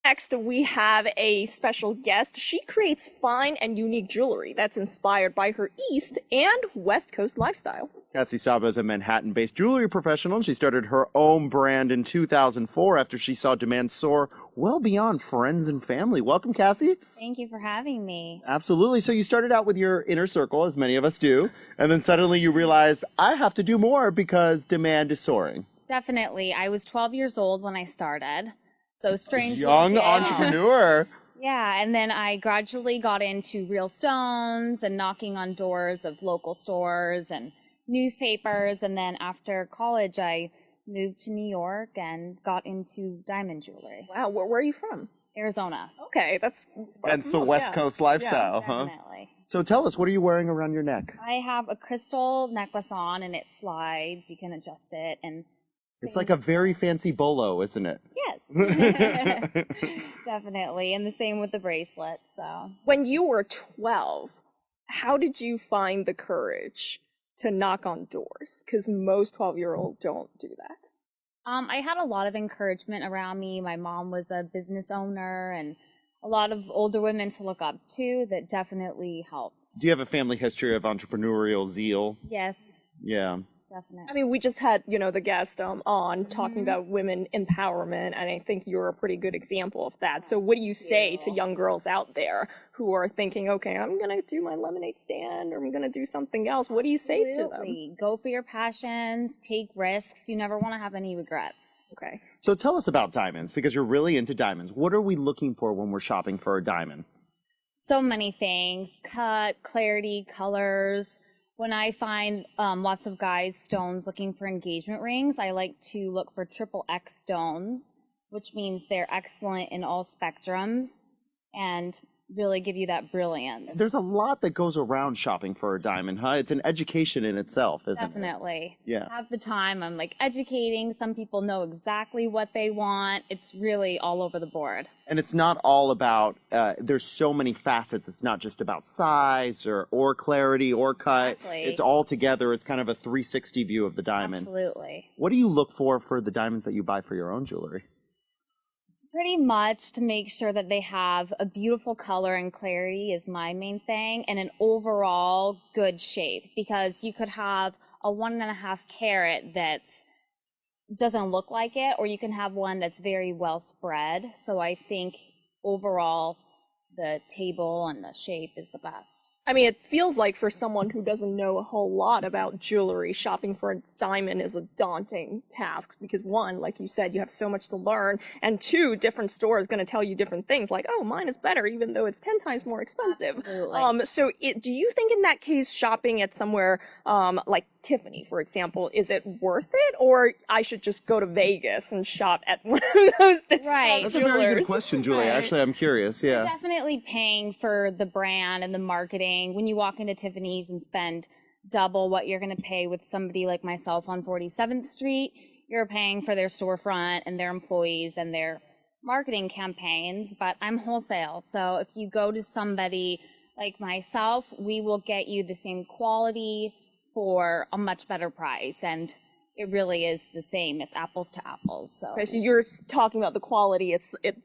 Next, we have a special guest. She creates fine and unique jewelry that's inspired by her East and West Coast lifestyle. Cassie Saba is a Manhattan-based jewelry professional, and she started her own brand in 2004 after she saw demand soar well beyond friends and family. Welcome, Cassie. Thank you for having me. Absolutely. So you started out with your inner circle, as many of us do, and then suddenly you realized, I have to do more because demand is soaring. Definitely. I was 12 years old when I started. So strangely. Young entrepreneur. Yeah, and then I gradually got into real stones and knocking on doors of local stores and newspapers. And then after college, I moved to New York and got into diamond jewelry. Wow, where are you from? Arizona. Okay, that's... Hence the West Coast lifestyle, huh? Definitely. So tell us, what are you wearing around your neck? I have a crystal necklace on and it slides. You can adjust it and It's like a very fancy bolo, isn't it? yes. Definitely. And the same with the bracelet. So When you were 12, how did you find the courage to knock on doors? Because most 12-year-olds don't do that. I had a lot of encouragement around me. My mom was a business owner and a lot of older women to look up to that definitely helped. Do you have a family history of entrepreneurial zeal? Yes, Yeah. definitely. I mean, we just had, the guest on talking about women empowerment, and I think you're a pretty good example of that. So what do you say to young girls out there who are thinking, okay, I'm going to do my lemonade stand or I'm going to do something else? What do you say to them? Absolutely. Go for your passions, take risks. You never want to have any regrets. Okay. So tell us about diamonds, because you're really into diamonds. What are we looking for when we're shopping for a diamond? So many things. Cut, clarity, colors. When I find lots of guys stones looking for engagement rings, I like to look for triple X stones, which means they're excellent in all spectrums and really give you that brilliance. There's a lot that goes around shopping for a diamond, huh? It's an education in itself, isn't it? Definitely. Yeah. Have the time. I'm like educating. Some people know exactly what they want. It's really all over the board. And it's not all about, there's so many facets. It's not just about size or clarity or cut. Exactly. It's all together. It's kind of a 360 view of the diamond. Absolutely. What do you look for the diamonds that you buy for your own jewelry? Pretty much to make sure that they have a beautiful color and clarity is my main thing, and an overall good shape, because you could have a 1.5 carat that doesn't look like it, or you can have one that's very well spread. So I think overall the table and the shape is the best. I mean, it feels like for someone who doesn't know a whole lot about jewelry, shopping for a diamond is a daunting task because one, like you said, you have so much to learn, and two, different stores going to tell you different things like, oh, mine is better even though it's 10 times more expensive. Absolutely. So do you think in that case shopping at somewhere like Tiffany, for example, is it worth it, or I should just go to Vegas and shop at one of those discount Right. That's a very good jewelers? question, Julia. Right. Actually, I'm curious. Yeah. Definitely paying for the brand and the marketing. When you walk into Tiffany's and spend double what you're going to pay with somebody like myself on 47th Street, you're paying for their storefront and their employees and their marketing campaigns, but I'm wholesale. So if you go to somebody like myself, we will get you the same quality for a much better price. And it really is the same. It's apples to apples. So, Okay, so you're talking about the quality.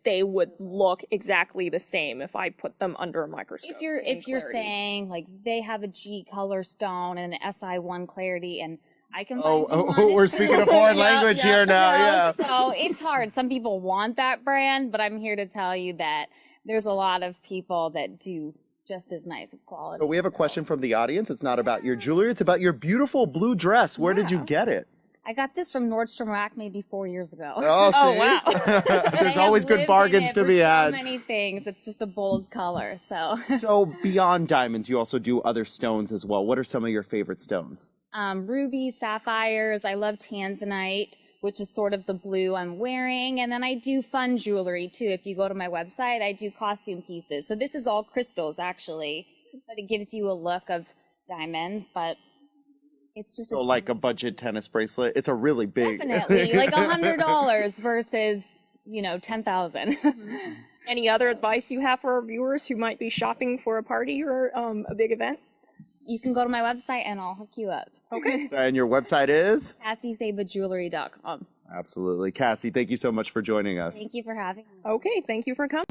They would look exactly the same if I put them under a microscope. if you're saying like they have a G color stone and an SI1 clarity, and I can find you one. We're speaking a foreign language here now. Yeah. So it's hard. Some people want that brand, but I'm here to tell you that there's a lot of people that do just as nice of quality. So we have a question from the audience. It's not about your jewelry. It's about your beautiful blue dress. Where did you get it? I got this from Nordstrom Rack maybe 4 years ago. Oh, see? wow. There's always good bargains to be had. So many things. It's just a bold color. So, So beyond diamonds, you also do other stones as well. What are some of your favorite stones? rubies, sapphires. I love tanzanite, which is sort of the blue I'm wearing. And then I do fun jewelry too. If you go to my website, I do costume pieces. So this is all crystals actually, but it gives you a look of diamonds, but it's just So like a budget tennis bracelet. It's a really big. definitely like $100 versus, 10,000. Any other advice you have for our viewers who might be shopping for a party or a big event? You can go to my website and I'll hook you up. Okay. And your website is? CassieSabaJewelry.com. Absolutely. Cassie, thank you so much for joining us. Thank you for having me. Okay, thank you for coming.